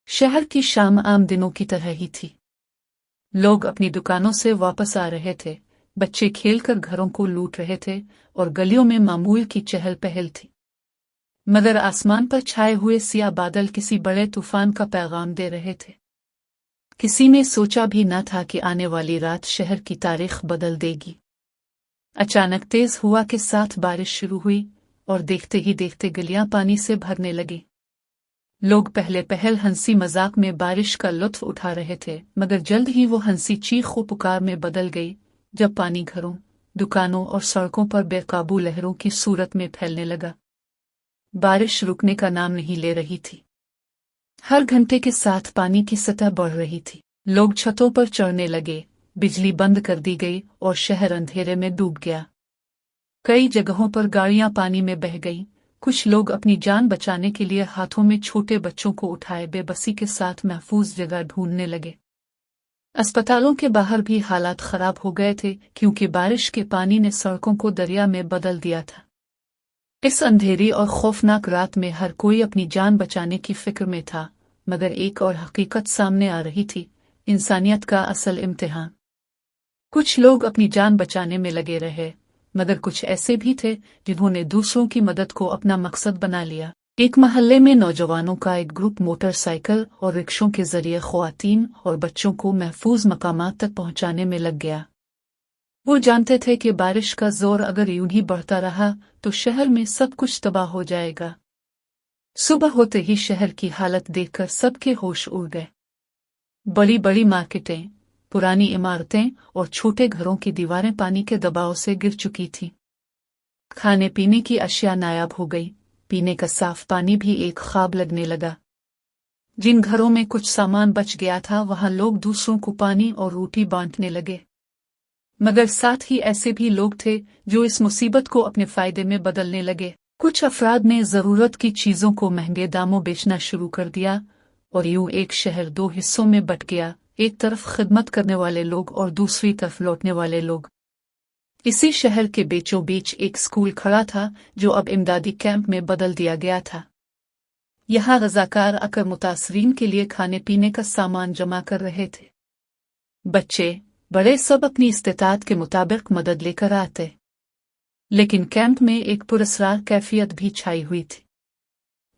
शहर की शाम आम दिनों की तरह ही थी। लोग अपनी दुकानों से वापस आ रहे थे, बच्चे खेलकर घरों को लूट रहे थे और गलियों में मामूल की चहल पहल थी। मगर आसमान पर छाए हुए सियाह बादल किसी बड़े तूफान का पैगाम दे रहे थे। किसी ने सोचा भी न था कि आने वाली रात शहर की तारीख बदल देगी। अचानक तेज हवा के साथ बारिश शुरू हुई और देखते ही देखते गलियां पानी से भरने लगी। लोग पहले पहल हंसी मजाक में बारिश का लुत्फ उठा रहे थे, मगर जल्द ही वो हंसी चीख पुकार में बदल गई जब पानी घरों, दुकानों और सड़कों पर बेकाबू लहरों की सूरत में फैलने लगा। बारिश रुकने का नाम नहीं ले रही थी। हर घंटे के साथ पानी की सतह बढ़ रही थी। लोग छतों पर चढ़ने लगे, बिजली बंद कर दी गई और शहर अंधेरे में डूब गया। कई जगहों पर गाड़ियां पानी में बह गईं। कुछ लोग अपनी जान बचाने के लिए हाथों में छोटे बच्चों को उठाए बेबसी के साथ महफूज जगह ढूंढने लगे। अस्पतालों के बाहर भी हालात खराब हो गए थे, क्योंकि बारिश के पानी ने सड़कों को दरिया में बदल दिया था। इस अंधेरी और खौफनाक रात में हर कोई अपनी जान बचाने की फिक्र में था, मगर एक और हकीकत सामने आ रही थी, इंसानियत का असल इम्तिहान। कुछ लोग अपनी जान बचाने में लगे रहे, मगर कुछ ऐसे भी थे जिन्होंने दूसरों की मदद को अपना मकसद बना लिया। एक महल्ले में नौजवानों का एक ग्रुप मोटरसाइकिल और रिक्शों के जरिए ख्वातीन और बच्चों को महफूज मकामात तक पहुंचाने में लग गया। वो जानते थे कि बारिश का जोर अगर यूं ही बढ़ता रहा तो शहर में सब कुछ तबाह हो जाएगा। सुबह होते ही शहर की हालत देखकर सबके होश उड़ गए। बड़ी बड़ी मार्केटें, पुरानी इमारतें और छोटे घरों की दीवारें पानी के दबाव से गिर चुकी थीं। खाने पीने की अशिया नायाब हो गई, पीने का साफ पानी भी एक ख्वाब लगने लगा। जिन घरों में कुछ सामान बच गया था वहां लोग दूसरों को पानी और रोटी बांटने लगे। मगर साथ ही ऐसे भी लोग थे जो इस मुसीबत को अपने फायदे में बदलने लगे। कुछ अफराद ने जरूरत की चीजों को महंगे दामों बेचना शुरू कर दिया और यूं एक शहर दो हिस्सों में बंट गया, एक तरफ खिदमत करने वाले लोग और दूसरी तरफ लौटने वाले लोग। इसी शहर के बीचों बीच एक स्कूल खड़ा था जो अब इमदादी कैंप में बदल दिया गया था। यहाँ रजाकार आकर मुतासरीन के लिए खाने पीने का सामान जमा कर रहे थे। बच्चे बड़े सब अपनी इस्तेताअत के मुताबिक मदद लेकर आते, लेकिन कैंप में एक पुरस्कार कैफियत भी छाई हुई थी।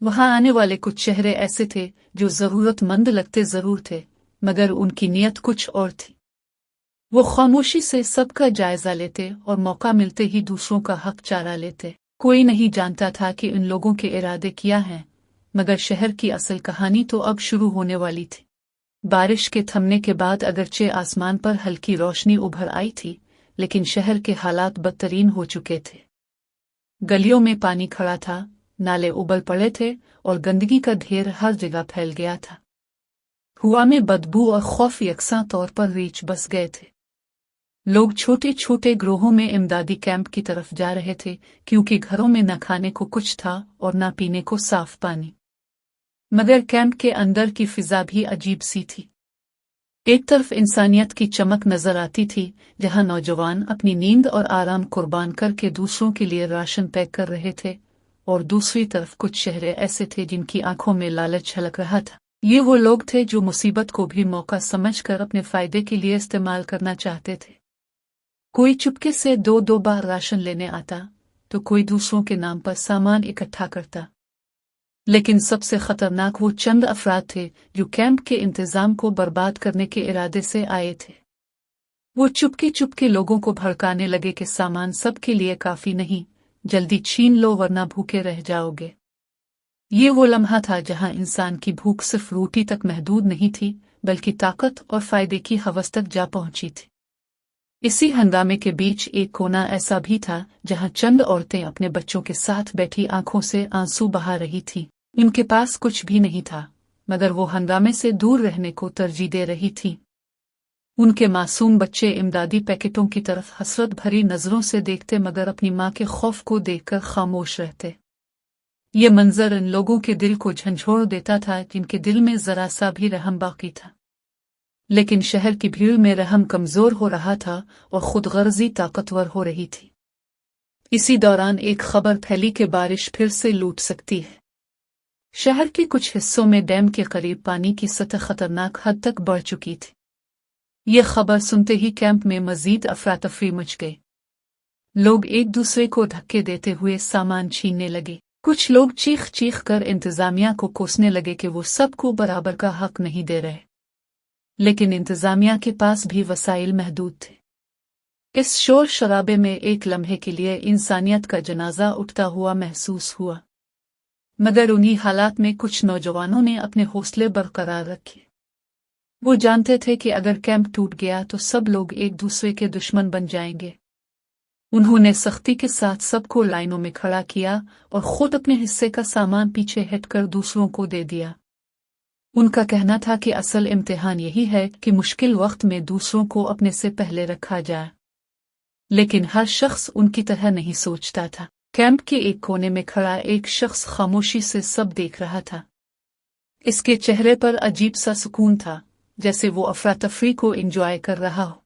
वहां आने वाले कुछ चेहरे ऐसे थे जो जरूरतमंद लगते जरूर थे, मगर उनकी नीयत कुछ और थी। वो खामोशी से सबका जायजा लेते और मौका मिलते ही दूसरों का हक चारा लेते। कोई नहीं जानता था कि इन लोगों के इरादे क्या हैं, मगर शहर की असल कहानी तो अब शुरू होने वाली थी। बारिश के थमने के बाद अगरचे आसमान पर हल्की रोशनी उभर आई थी, लेकिन शहर के हालात बदतरीन हो चुके थे। गलियों में पानी खड़ा था, नाले उबल पड़े थे और गंदगी का ढेर हर जगह फैल गया था। हवा में बदबू और खौफ यकसां तौर पर रीछ बस गए थे। लोग छोटे छोटे ग्रोहों में इमदादी कैंप की तरफ जा रहे थे, क्योंकि घरों में न खाने को कुछ था और न पीने को साफ पानी। मगर कैंप के अंदर की फिजा भी अजीब सी थी। एक तरफ इंसानियत की चमक नजर आती थी, जहां नौजवान अपनी नींद और आराम कुर्बान करके दूसरों के लिए राशन पैक कर रहे थे, और दूसरी तरफ कुछ चेहरे ऐसे थे जिनकी आंखों में लालच झलक रहा था। ये वो लोग थे जो मुसीबत को भी मौका समझकर अपने फायदे के लिए इस्तेमाल करना चाहते थे। कोई चुपके से दो बार राशन लेने आता, तो कोई दूसरों के नाम पर सामान इकट्ठा करता। लेकिन सबसे खतरनाक वो चंद अफराद थे जो कैंप के इंतजाम को बर्बाद करने के इरादे से आए थे। वो चुपके चुपके लोगों को भड़काने लगे कि सामान सबके लिए काफी नहीं, जल्दी छीन लो वरना भूखे रह जाओगे। ये वो लम्हा था जहां इंसान की भूख सिर्फ रोटी तक महदूद नहीं थी, बल्कि ताकत और फायदे की हवस तक जा पहुंची थी। इसी हंगामे के बीच एक कोना ऐसा भी था जहां चंद औरतें अपने बच्चों के साथ बैठी आंखों से आंसू बहा रही थीं। उनके पास कुछ भी नहीं था, मगर वो हंगामे से दूर रहने को तरजीह दे रही थीं। उनके मासूम बच्चे इमदादी पैकेटों की तरफ हसरत भरी नजरों से देखते, मगर अपनी मां के खौफ को देखकर खामोश रहते। ये मंजर इन लोगों के दिल को झंझोड़ देता था, जिनके दिल में जरा सा भी रहम बाकी था। लेकिन शहर की भीड़ में रहम कमजोर हो रहा था और खुदगर्जी ताकतवर हो रही थी। इसी दौरान एक खबर फैली कि बारिश फिर से लूट सकती है। शहर के कुछ हिस्सों में डैम के करीब पानी की सतह खतरनाक हद तक बढ़ चुकी थी। ये खबर सुनते ही कैंप में मजीद अफरा-तफरी मच गई। लोग एक दूसरे को धक्के देते हुए सामान छीनने लगे। कुछ लोग चीख चीख कर इंतजामिया को कोसने लगे कि वो सबको बराबर का हक नहीं दे रहे। लेकिन इंतजामिया के पास भी वसाइल महदूद थे। इस शोर शराबे में एक लम्हे के लिए इंसानियत का जनाजा उठता हुआ महसूस हुआ, मगर उन्हीं हालात में कुछ नौजवानों ने अपने हौसले बरकरार रखे। वो जानते थे कि अगर कैंप टूट गया तो सब लोग एक दूसरे के दुश्मन बन जाएंगे। उन्होंने सख्ती के साथ सबको लाइनों में खड़ा किया और खुद अपने हिस्से का सामान पीछे हटकर दूसरों को दे दिया। उनका कहना था कि असल इम्तिहान यही है कि मुश्किल वक्त में दूसरों को अपने से पहले रखा जाए। लेकिन हर शख्स उनकी तरह नहीं सोचता था। कैंप के एक कोने में खड़ा एक शख्स खामोशी से सब देख रहा था। इसके चेहरे पर अजीब सा सुकून था, जैसे वो अफरा-तफरी को एंजॉय कर रहा हो।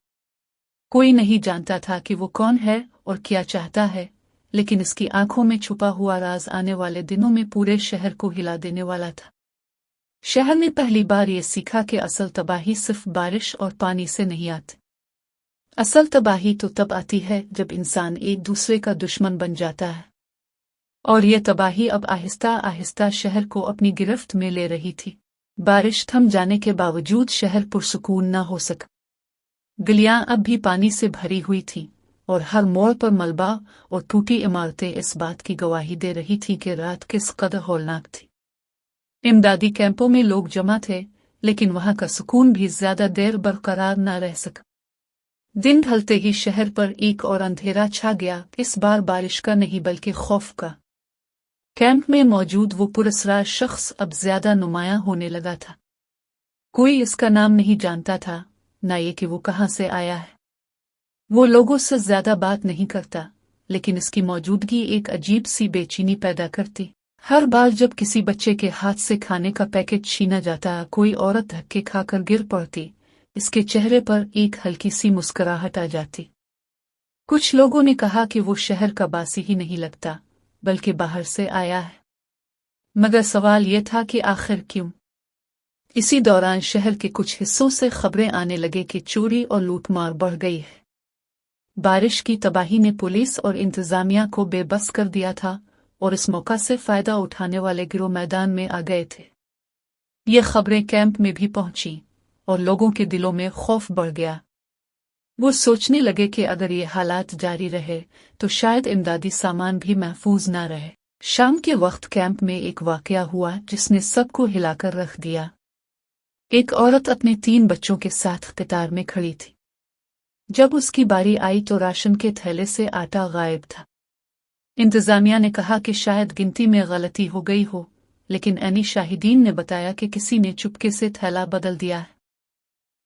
कोई नहीं जानता था कि वो कौन है और क्या चाहता है, लेकिन इसकी आंखों में छुपा हुआ राज आने वाले दिनों में पूरे शहर को हिला देने वाला था। शहर ने पहली बार ये सीखा कि असल तबाही सिर्फ बारिश और पानी से नहीं आती। असल तबाही तो तब आती है जब इंसान एक दूसरे का दुश्मन बन जाता है। और ये तबाही अब आहिस्ता आहिस्ता शहर को अपनी गिरफ्त में ले रही थी। बारिश थम जाने के बावजूद शहर पुरसुकून न हो सका। गलियां अब भी पानी से भरी हुई थीं और हर मोड़ पर मलबा और टूटी इमारतें इस बात की गवाही दे रही थीं कि रात किस कदर हौलनाक थी। इमदादी कैंपों में लोग जमा थे, लेकिन वहां का सुकून भी ज्यादा देर बरकरार न रह सका। दिन ढलते ही शहर पर एक और अंधेरा छा गया, इस बार बारिश का नहीं बल्कि खौफ का। कैंप में मौजूद वो पुरस्कार शख्स अब ज्यादा नुमायां होने लगा था। कोई इसका नाम नहीं जानता था, न ये कि वो कहाँ से आया है। वो लोगों से ज्यादा बात नहीं करता, लेकिन इसकी मौजूदगी एक अजीब सी बेचैनी पैदा करती। हर बार जब किसी बच्चे के हाथ से खाने का पैकेट छीना जाता, कोई औरत धक्के खाकर गिर पड़ती, इसके चेहरे पर एक हल्की सी मुस्कुराहट आ जाती। कुछ लोगों ने कहा कि वो शहर का बासी ही नहीं लगता, बल्कि बाहर से आया है। मगर सवाल ये था कि आखिर क्यों? इसी दौरान शहर के कुछ हिस्सों से खबरें आने लगे कि चोरी और लूटमार बढ़ गई है। बारिश की तबाही ने पुलिस और इंतजामिया को बेबस कर दिया था और इस मौका से फायदा उठाने वाले गिरोह मैदान में आ गए थे। ये खबरें कैंप में भी पहुंची और लोगों के दिलों में खौफ बढ़ गया। वो सोचने लगे कि अगर ये हालात जारी रहे तो शायद इमदादी सामान भी महफूज न रहे। शाम के वक्त कैंप में एक वाकया हुआ जिसने सबको हिलाकर रख दिया। एक औरत अपने 3 बच्चों के साथ कतार में खड़ी थी। जब उसकी बारी आई तो राशन के थैले से आटा गायब था। इंतजामिया ने कहा कि शायद गिनती में गलती हो गई हो, लेकिन ऐनी शाहिदीन ने बताया कि किसी ने चुपके से थैला बदल दिया है।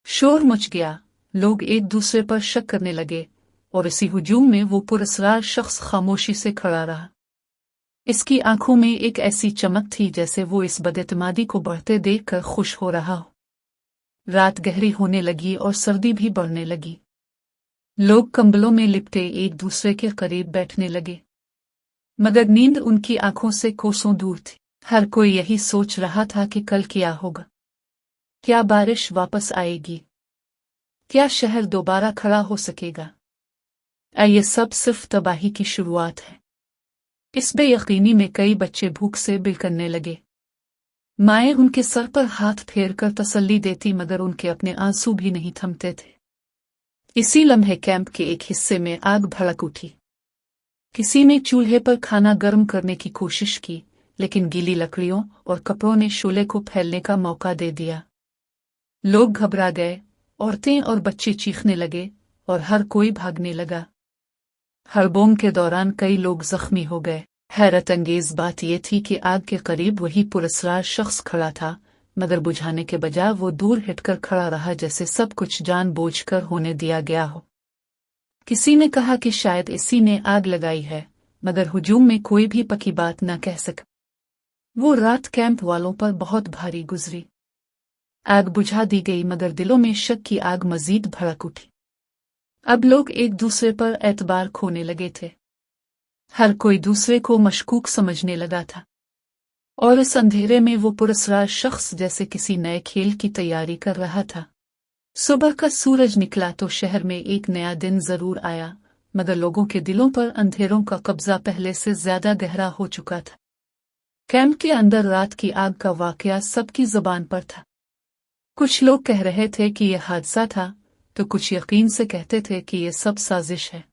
शोर मच गया, लोग एक दूसरे पर शक करने लगे और इसी हुजूम में वो पुरस्कार शख्स खामोशी से खड़ा रहा। इसकी आंखों में एक ऐसी चमक थी जैसे वो इस बदएतमादी को बढ़ते देखकर खुश हो रहा हो। रात गहरी होने लगी और सर्दी भी बढ़ने लगी। लोग कंबलों में लिपटे एक दूसरे के करीब बैठने लगे, मगर नींद उनकी आंखों से कोसों दूर थी। हर कोई यही सोच रहा था कि कल क्या होगा। क्या बारिश वापस आएगी? क्या शहर दोबारा खड़ा हो सकेगा? ये सब सिर्फ तबाही की शुरुआत है। इस बेयकीनी में कई बच्चे भूख से बिलकने लगे। माएँ उनके सर पर हाथ फेरकर तसल्ली देती, मगर उनके अपने आंसू भी नहीं थमते थे। इसी लम्हे कैंप के एक हिस्से में आग भड़क उठी। किसी ने चूल्हे पर खाना गर्म करने की कोशिश की, लेकिन गीली लकड़ियों और कपड़ों ने शोले को फैलने का मौका दे दिया। लोग घबरा गए, औरतें और बच्चे चीखने लगे और हर कोई भागने लगा। हड़बोम के दौरान कई लोग जख्मी हो गए। हैरत अंगेज बात यह थी कि आग के करीब वही पुरस्कार शख्स खड़ा था, मगर बुझाने के बजाय वो दूर हटकर खड़ा रहा, जैसे सब कुछ जानबूझकर होने दिया गया हो। किसी ने कहा कि शायद इसी ने आग लगाई है, मगर हुजूम में कोई भी पक्की बात न कह सका। वो रात कैंप वालों पर बहुत भारी गुजरी। आग बुझा दी गई, मगर दिलों में शक की आग मजीद भड़क उठी। अब लोग एक दूसरे पर एतबार खोने लगे थे। हर कोई दूसरे को मशकूक समझने लगा था। और इस अंधेरे में वो पुरस्कार शख्स जैसे किसी नए खेल की तैयारी कर रहा था। सुबह का सूरज निकला तो शहर में एक नया दिन जरूर आया, मगर लोगों के दिलों पर अंधेरों का कब्जा पहले से ज्यादा गहरा हो चुका था। कैंप के अंदर रात की आग का वाकया सबकी जुबान पर था। कुछ लोग कह रहे थे कि यह हादसा था, तो कुछ यकीन से कहते थे कि यह सब साजिश है।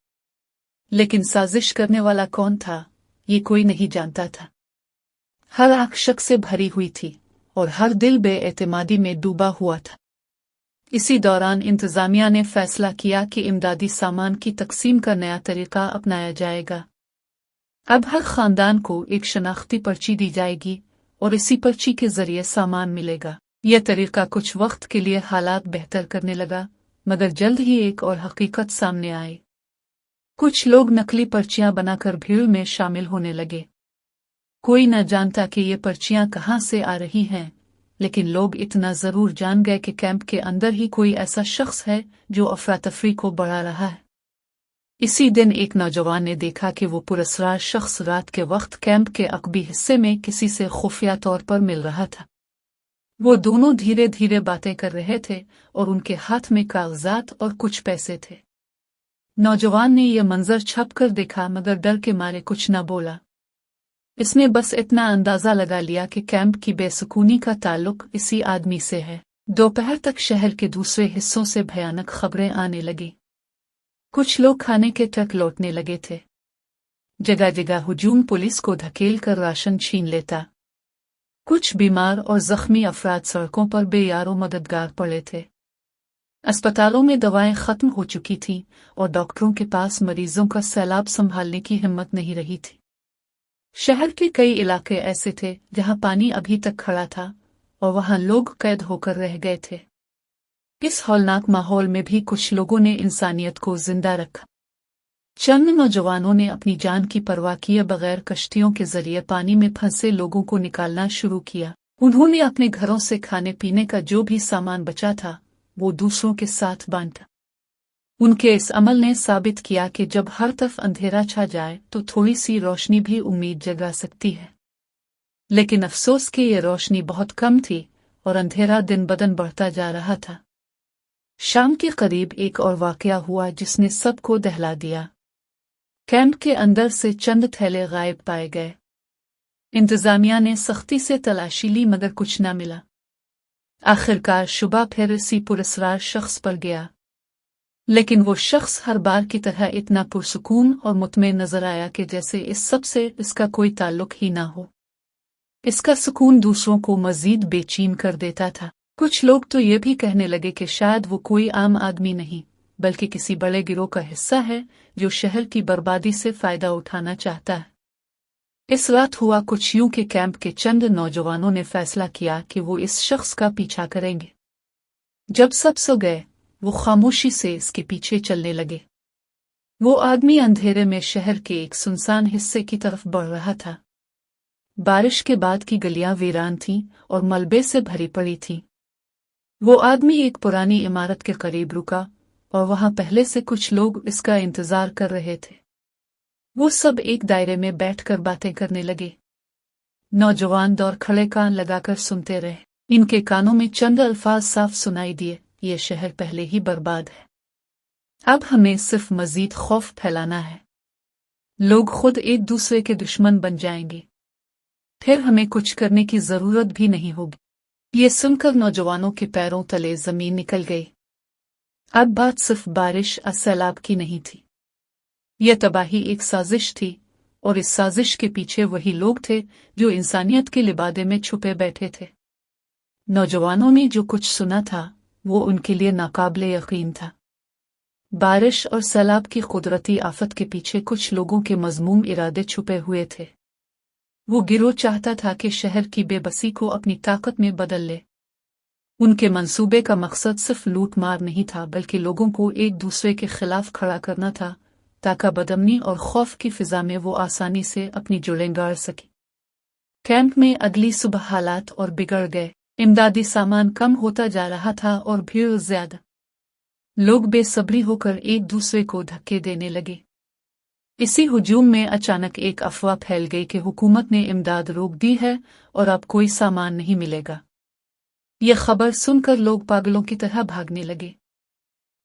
लेकिन साजिश करने वाला कौन था, ये कोई नहीं जानता था। हर आंख शक से भरी हुई थी और हर दिल बेएतमादी में डूबा हुआ था। इसी दौरान इंतजामिया ने फैसला किया कि इमदादी सामान की तकसीम का नया तरीका अपनाया जाएगा। अब हर खानदान को एक शनाख्ती पर्ची दी जाएगी और इसी पर्ची के जरिए सामान मिलेगा। यह तरीका कुछ वक्त के लिए हालात बेहतर करने लगा, मगर जल्द ही एक और हकीकत सामने आई। कुछ लोग नकली पर्चियां बनाकर भीड़ में शामिल होने लगे। कोई न जानता कि ये पर्चियां कहाँ से आ रही हैं, लेकिन लोग इतना जरूर जान गए कि कैंप के अंदर ही कोई ऐसा शख्स है जो अफरा तफरी को बढ़ा रहा है। इसी दिन एक नौजवान ने देखा कि वो पुरस्कार शख्स रात के वक्त कैंप के अकबी हिस्से में किसी से खुफिया तौर पर मिल रहा था। वो दोनों धीरे धीरे बातें कर रहे थे और उनके हाथ में कागजात और कुछ पैसे थे। नौजवान ने यह मंजर छप कर देखा, मगर डर के मारे कुछ न बोला। इसने बस इतना अंदाजा लगा लिया कि कैंप की बेसुकूनी का ताल्लुक इसी आदमी से है। दोपहर तक शहर के दूसरे हिस्सों से भयानक खबरें आने लगी। कुछ लोग खाने के ट्रक लौटने लगे थे। जगह जगह हुजूम पुलिस को धकेल कर राशन छीन लेता। कुछ बीमार और जख्मी अफराद सड़कों पर बेयारो मददगार पड़े थे। अस्पतालों में दवाएं खत्म हो चुकी थीं और डॉक्टरों के पास मरीजों का सैलाब संभालने की हिम्मत नहीं रही थी। शहर के कई इलाके ऐसे थे जहां पानी अभी तक खड़ा था और वहां लोग कैद होकर रह गए थे। इस हौलनाक माहौल में भी कुछ लोगों ने इंसानियत को जिंदा रखा। चंद नौजवानों ने अपनी जान की परवाह किए बगैर कश्तियों के जरिए पानी में फंसे लोगों को निकालना शुरू किया। उन्होंने अपने घरों से खाने पीने का जो भी सामान बचा था वो दूसरों के साथ बांटा। उनके इस अमल ने साबित किया कि जब हर तरफ अंधेरा छा जाए तो थोड़ी सी रोशनी भी उम्मीद जगा सकती है। लेकिन अफसोस कि ये रोशनी बहुत कम थी और अंधेरा दिन बदन बढ़ता जा रहा था। शाम के करीब एक और वाकया हुआ जिसने सबको दहला दिया। कैंप के अंदर से चंद थैले गायब पाए गए। इंतजामिया ने सख्ती से तलाशी ली, मगर कुछ न मिला। आखिरकार शुबा फिर इसी पुरस्कार शख्स पर गया, लेकिन वो शख्स हर बार की तरह इतना पुरसुकून और मुतमईन नजर आया कि जैसे इस सब से इसका कोई ताल्लुक ही ना हो। इसका सुकून दूसरों को मजीद बेचैन कर देता था। कुछ लोग तो ये भी कहने लगे कि शायद वो कोई आम आदमी नहीं, बल्कि किसी बड़े गिरोह का हिस्सा है जो शहर की बर्बादी से फायदा उठाना चाहता है। इस रात हुआ कुछ यूं कि कैंप के चंद नौजवानों ने फैसला किया कि वो इस शख्स का पीछा करेंगे। जब सब सो गए, वो खामोशी से इसके पीछे चलने लगे। वो आदमी अंधेरे में शहर के एक सुनसान हिस्से की तरफ बढ़ रहा था। बारिश के बाद की गलियां वीरान थीं और मलबे से भरी पड़ी थीं। वो आदमी एक पुरानी इमारत के करीब रुका और वहां पहले से कुछ लोग इसका इंतजार कर रहे थे। वो सब एक दायरे में बैठकर बातें करने लगे। नौजवान दौड़ खड़े कान लगाकर सुनते रहे। इनके कानों में चंद अल्फाज साफ सुनाई दिए, ये शहर पहले ही बर्बाद है। अब हमें सिर्फ मजीद खौफ फैलाना है। लोग खुद एक दूसरे के दुश्मन बन जाएंगे, फिर हमें कुछ करने की जरूरत भी नहीं होगी। ये सुनकर नौजवानों के पैरों तले जमीन निकल गई। अब बात सिर्फ बारिश और सैलाब की नहीं थी। यह तबाही एक साजिश थी, और इस साजिश के पीछे वही लोग थे जो इंसानियत के लिबादे में छुपे बैठे थे। नौजवानों ने जो कुछ सुना था वो उनके लिए नाकाबिले यकीन था। बारिश और सैलाब की कुदरती आफत के पीछे कुछ लोगों के मज़मूम इरादे छुपे हुए थे। वो गिरोह चाहता था कि शहर की बेबसी को अपनी ताकत में बदल ले। उनके मंसूबे का मकसद सिर्फ लूट मार नहीं था, बल्कि लोगों को एक दूसरे के खिलाफ खड़ा करना था, ताकि बदअमनी और खौफ की फिजा में वो आसानी से अपनी जुड़ें गाड़ सके। कैंप में अगली सुबह हालात और बिगड़ गए। इमदादी सामान कम होता जा रहा था और भीड़ ज्यादा। लोग बेसब्री होकर एक दूसरे को धक्के देने लगे। इसी हुजूम में अचानक एक अफवाह फैल गई कि हुकूमत ने इमदाद रोक दी है और अब कोई सामान नहीं मिलेगा। यह खबर सुनकर लोग पागलों की तरह भागने लगे।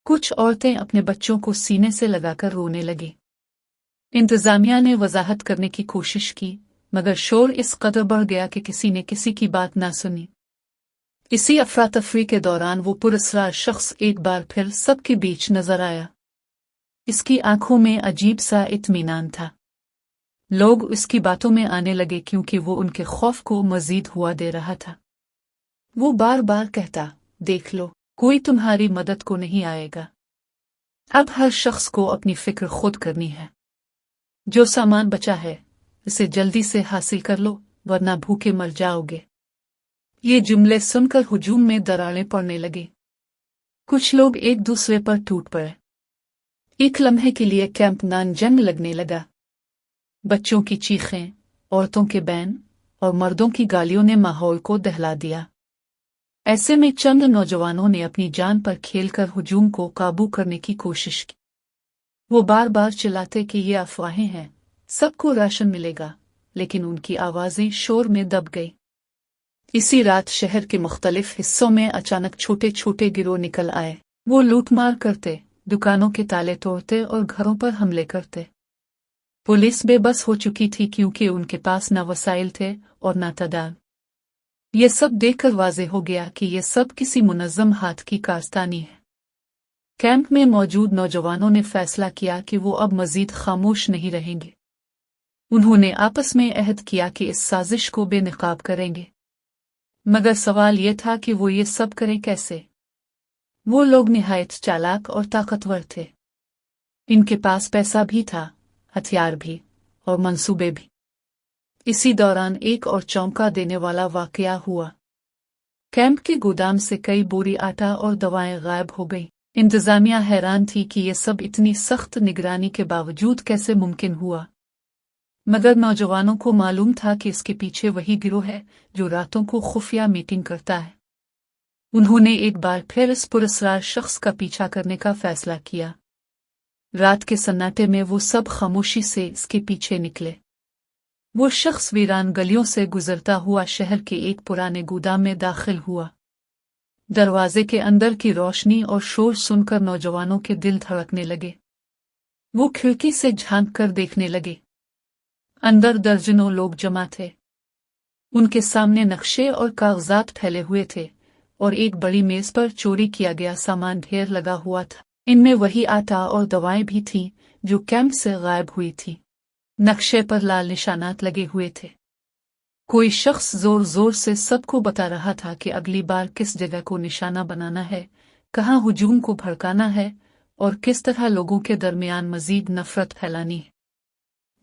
कुछ औरतें अपने बच्चों को सीने से लगाकर रोने लगी। इंतजामिया ने वजाहत करने की कोशिश की, मगर शोर इस कदर बढ़ गया कि किसी ने किसी की बात ना सुनी। इसी अफरा तफरी के दौरान वो पुरस्कार शख्स एक बार फिर सबके बीच नजर आया। इसकी आंखों में अजीब सा इत्मीनान था। लोग उसकी बातों में आने लगे क्योंकि वो उनके खौफ को मजीद हुआ दे रहा था। वो बार बार कहता, देख लो, कोई तुम्हारी मदद को नहीं आएगा। अब हर शख्स को अपनी फिक्र खुद करनी है। जो सामान बचा है इसे जल्दी से हासिल कर लो, वरना भूखे मर जाओगे। ये जुमले सुनकर हुजूम में दरारें पड़ने लगी। कुछ लोग एक दूसरे पर टूट पड़े। एक लम्हे के लिए कैंप नान जंग लगने लगा। बच्चों की चीखें, औरतों के बैन और मर्दों की गालियों ने माहौल को दहला दिया। ऐसे में चंद नौजवानों ने अपनी जान पर खेलकर हुजूम को काबू करने की कोशिश की। वो बार बार चिल्लाते कि ये अफवाहें हैं, सबको राशन मिलेगा, लेकिन उनकी आवाजें शोर में दब गई। इसी रात शहर के मुख्तलिफ हिस्सों में अचानक छोटे छोटे गिरोह निकल आए। वो लूटमार करते, दुकानों के ताले तोड़ते और घरों पर हमले करते। पुलिस बेबस हो चुकी थी क्योंकि उनके पास न वसाइल थे और न तादाद। ये सब देखकर वाज़ेह हो गया कि ये सब किसी मुनज़्ज़म हाथ की कारस्तानी है। कैंप में मौजूद नौजवानों ने फैसला किया कि वो अब मजीद खामोश नहीं रहेंगे। उन्होंने आपस में अहद किया कि इस साजिश को बेनकाब करेंगे। मगर सवाल ये था कि वो ये सब करें कैसे। वो लोग निहायत चालाक और ताकतवर थे। इनके पास पैसा भी था, हथियार भी और मंसूबे भी। इसी दौरान एक और चौंका देने वाला वाकया हुआ। कैंप के गोदाम से कई बोरी आटा और दवाएं गायब हो गईं। इंतजामिया हैरान थी कि ये सब इतनी सख्त निगरानी के बावजूद कैसे मुमकिन हुआ। मगर नौजवानों को मालूम था कि इसके पीछे वही गिरोह है जो रातों को खुफिया मीटिंग करता है। उन्होंने एक बार फिर इस पुरस्कार शख्स का पीछा करने का फैसला किया। रात के सन्नाटे में वो सब खामोशी से इसके पीछे निकले। वो शख्स वीरान गलियों से गुजरता हुआ शहर के एक पुराने गोदाम में दाखिल हुआ। दरवाजे के अंदर की रोशनी और शोर सुनकर नौजवानों के दिल धड़कने लगे। वो खिड़की से झांक कर देखने लगे। अंदर दर्जनों लोग जमा थे। उनके सामने नक्शे और कागजात फैले हुए थे और एक बड़ी मेज पर चोरी किया गया सामान ढेर लगा हुआ था। इनमें वही आटा और दवाएं भी थीं जो कैंप से गायब हुई थी। नक्शे पर लाल निशानात लगे हुए थे। कोई शख्स जोर जोर से सबको बता रहा था कि अगली बार किस जगह को निशाना बनाना है, कहाँ हुजूम को भड़काना है और किस तरह लोगों के दरमियान मजीद नफरत फैलानी है।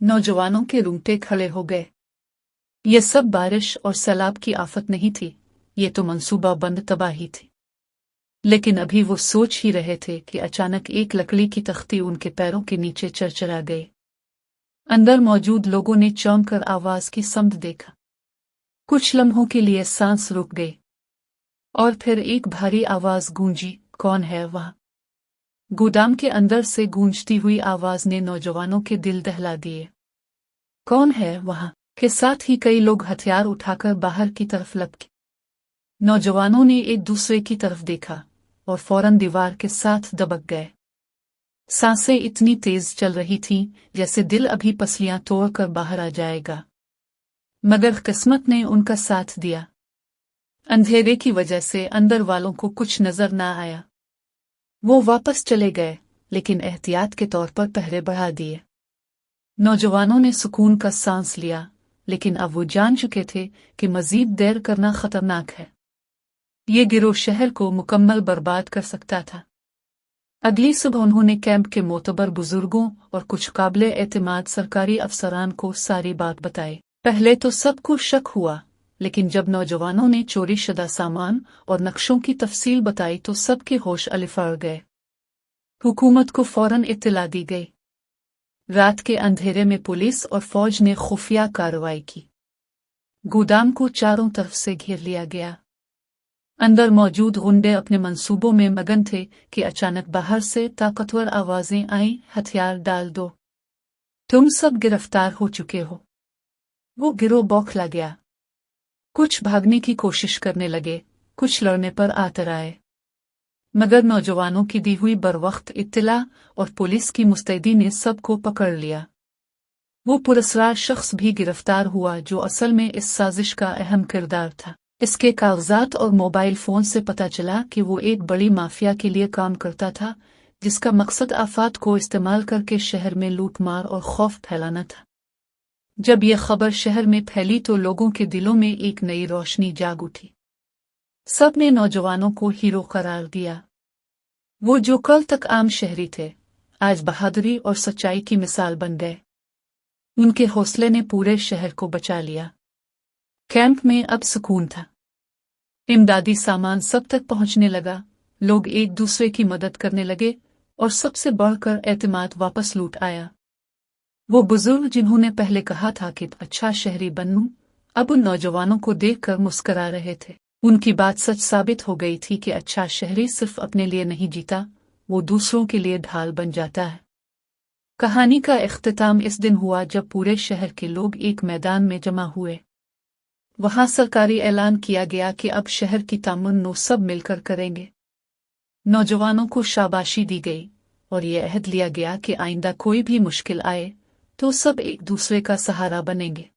नौजवानों के रूंगटे खड़े हो गए। ये सब बारिश और सैलाब की आफत नहीं थी, ये तो मंसूबा बंद तबाही थी। लेकिन अभी वो सोच ही रहे थे कि अचानक एक लकड़ी की तख्ती उनके पैरों के नीचे चरचरा गई। अंदर मौजूद लोगों ने चौंक कर आवाज की समत देखा। कुछ लम्हों के लिए सांस रुक गई और फिर एक भारी आवाज गूंजी, कौन है वहां? गोदाम के अंदर से गूंजती हुई आवाज ने नौजवानों के दिल दहला दिए। कौन है वहां के साथ ही कई लोग हथियार उठाकर बाहर की तरफ लपके। नौजवानों ने एक दूसरे की तरफ देखा और फौरन दीवार के साथ दबक गए। सांसें इतनी तेज चल रही थीं जैसे दिल अभी पसलियां तोड़कर बाहर आ जाएगा। मगर किस्मत ने उनका साथ दिया। अंधेरे की वजह से अंदर वालों को कुछ नजर ना आया। वो वापस चले गए, लेकिन एहतियात के तौर पर पहरे बढ़ा दिए। नौजवानों ने सुकून का सांस लिया, लेकिन अब वो जान चुके थे कि मजीद देर करना खतरनाक है। ये गिरोह शहर को मुकम्मल बर्बाद कर सकता था। अगली सुबह उन्होंने कैंप के मोतबर बुजुर्गों और कुछ काबिले एतमाद सरकारी अफसरान को सारी बात बताई। पहले तो सबको शक हुआ, लेकिन जब नौजवानों ने चोरी शुदा सामान और नक्शों की तफसील बताई तो सबके होश अलिफड़ गए। हुकूमत को फौरन इत्तला दी गई। रात के अंधेरे में पुलिस और फौज ने खुफिया कार्रवाई की। गोदाम को चारों तरफ से घेर लिया गया। अंदर मौजूद गुंडे अपने मंसूबों में मगन थे कि अचानक बाहर से ताकतवर आवाजें आईं, हथियार डाल दो। तुम सब गिरफ्तार हो चुके हो। वो गिरोह बौखला गया। कुछ भागने की कोशिश करने लगे, कुछ लड़ने पर आतराए, मगर नौजवानों की दी हुई बरवक्त इत्तला और पुलिस की मुस्तैदी ने सबको पकड़ लिया। वो पुरस्कार शख्स भी गिरफ्तार हुआ जो असल में इस साजिश का अहम किरदार था। इसके कागजात और मोबाइल फोन से पता चला कि वो एक बड़ी माफिया के लिए काम करता था, जिसका मकसद आफात को इस्तेमाल करके शहर में लूटमार और खौफ फैलाना था। जब यह खबर शहर में फैली तो लोगों के दिलों में एक नई रोशनी जाग उठी। सब ने नौजवानों को हीरो करार दिया। वो जो कल तक आम शहरी थे, आज बहादुरी और सच्चाई की मिसाल बन गए। उनके हौसले ने पूरे शहर को बचा लिया। कैंप में अब सुकून था। इमदादी सामान सब तक पहुंचने लगा, लोग एक दूसरे की मदद करने लगे और सबसे बढ़कर एतमाद वापस लौट आया। वो बुजुर्ग जिन्होंने पहले कहा था कि अच्छा शहरी बनूं, अब उन नौजवानों को देखकर मुस्करा रहे थे। उनकी बात सच साबित हो गई थी कि अच्छा शहरी सिर्फ अपने लिए नहीं जीता, वो दूसरों के लिए ढाल बन जाता है। कहानी का इख्तिताम इस दिन हुआ जब पूरे शहर के लोग एक मैदान में जमा हुए। वहां सरकारी ऐलान किया गया कि अब शहर की तामुन्नो सब मिलकर करेंगे। नौजवानों को शाबाशी दी गई और ये अहद लिया गया कि आइंदा कोई भी मुश्किल आए तो सब एक दूसरे का सहारा बनेंगे।